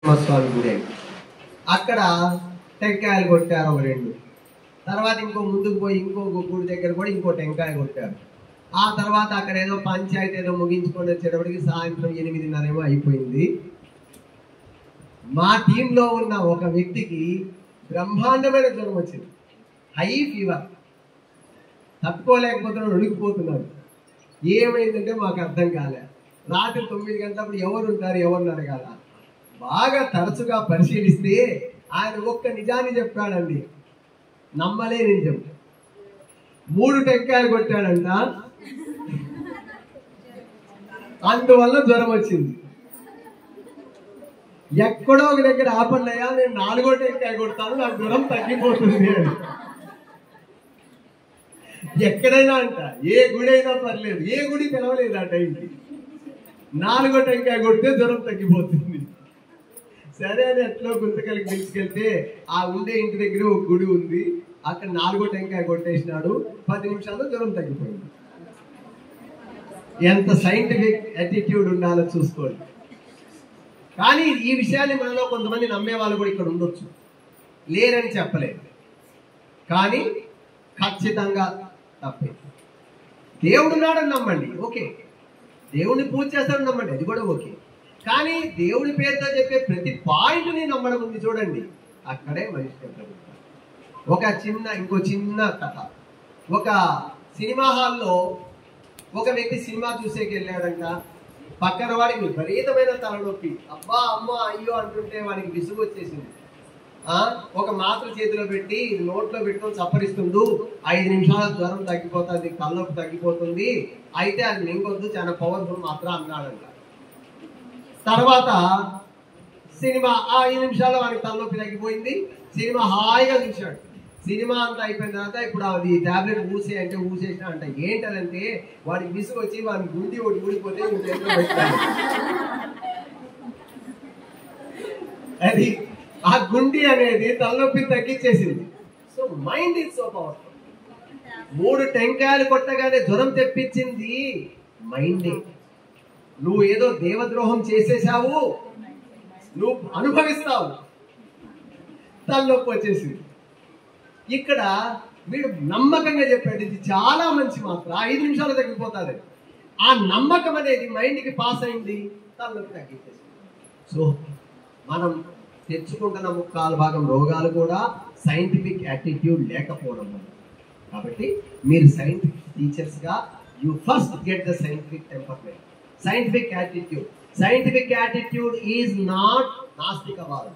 స్వామి గుడి అక్కడ టెంకాయలు కొట్టారు ఒక రెండు. తర్వాత ఇంకో ముందుకు పోయి ఇంకో గుడి దగ్గర కూడా ఇంకో టెంకాయ కొట్టారు. ఆ తర్వాత అక్కడ ఏదో పంచాయతీ ఏదో ముగించుకొని వచ్చేటప్పటికి సాయంత్రం 8:30 అయిపోయింది. మా టీంలో ఉన్న ఒక వ్యక్తికి బ్రహ్మాండమైన జ్వరం వచ్చింది, హై ఫీవర్, తట్టుకోలేకపోతున్నాడు, ఉడికిపోతున్నాడు. ఏమైందంటే మాకు అర్థం కాలే. రాత్రి 9 గంటలప్పుడు ఎవరు ఉంటారు, ఎవరిని అడగాల. బాగా తరచుగా పరిశీలిస్తే ఆయన ఒక్క నిజాన్ని చెప్పాడండి, నమ్మలేని నిజం. 3 టెంకాయలు కొట్టాడంట, అందువల్ల జ్వరం వచ్చింది. ఎక్కడో ఒక దగ్గర ఆపన్నయ్యా, నేను 4వ టెంకాయ కొడతాను, నాకు జ్వరం తగ్గిపోతుంది అని. ఎక్కడైనా అంట, ఏ గుడి అయినా పర్లేదు, ఏ గుడి తెలవలేదు ఆ టైంకి. 4వ టెంకాయ కొడితే జ్వరం తగ్గిపోతుంది. సరే అని ఎట్లో గుంతకలికి తీసుకెళ్తే ఆ ఉండే ఇంటి దగ్గర ఒక గుడి ఉంది, అక్కడ 4వ టెంకాయ కొట్టేసినాడు. 10 నిమిషాల్లో జ్వరం తగ్గిపోయింది. ఎంత సైంటిఫిక్ యాటిట్యూడ్ ఉండాలో చూసుకోండి. కానీ ఈ విషయాన్ని మనలో కొంతమంది నమ్మే వాళ్ళు కూడా ఇక్కడ ఉండొచ్చు, లేరని చెప్పలేదు. కానీ ఖచ్చితంగా తప్పే. దేవుడు ఉన్నాడని నమ్మండి, ఓకే. దేవుడిని పూజ చేస్తాడని నమ్మండి, అది కూడా ఓకే. కానీ దేవుడి పేరుతో చెప్పే ప్రతి పాయింట్ని నమ్మడం ఉంది చూడండి, అక్కడే మనిషి ఎదుగుతాడు. ఇంకో చిన్న కథ. ఒక సినిమా హాల్లో ఒక వ్యక్తి సినిమా చూసేకి వెళ్ళాడంట. పక్కన వాడికి విపరీతమైన తలనొప్పి, అబ్బా అమ్మ అయ్యో అంటుంటే వాడికి విసుగు వచ్చేసింది. ఒక మాత్ర చేతిలో పెట్టి నోట్లో పెట్టుకొని చప్పరిస్తుండు, 5 నిమిషాల జ్వరం తగ్గిపోతుంది, తలనొప్పి తగ్గిపోతుంది, అయితే అది మింగొద్దు, చాలా పవర్ఫుల్ మాత్ర అన్నాడంట. తర్వాత సినిమా 5 నిమిషాల్లో వాడికి తలనొప్పి తగ్గిపోయింది. సినిమా హాయిగా చూశాడు. సినిమా అంతా అయిపోయిన తర్వాత ఇప్పుడు అది టాబ్లెట్ ఊసే అంటే ఊసేసిన అంట. ఏంటంటే వాడికి విసుగు వచ్చి వాడికి గుండి ఒకటి ఊడిపోతే పెట్టాడు. అది ఆ గుండి అనేది తలనొప్పిని తగ్గించేసింది. So mind is so powerful. 3 టెంకాయలు కొట్టగానే జ్వరం తెప్పించింది మైండే. నువ్వు ఏదో దేవద్రోహం చేసేసావు, నువ్వు అనుభవిస్తావు, తలనొప్పి వచ్చేసింది. ఇక్కడ వీడు నమ్మకంగా చెప్పాడు, ఇది చాలా మంచి మాత్ర, 5 నిమిషాలు తగ్గిపోతుంది. ఆ నమ్మకం అనేది మైండ్కి పాస్ అయింది, తలనొప్పి తగ్గించేసింది. సో మనం తెచ్చుకుంటున్న 3/4 రోగాలు కూడా సైంటిఫిక్ యాటిట్యూడ్ లేకపోవడం వల్ల. కాబట్టి మీరు సైంటిఫిక్ టీచర్స్గా you first get the scientific temperament, scientific attitude. Scientific attitude is not నాస్తికవాదం.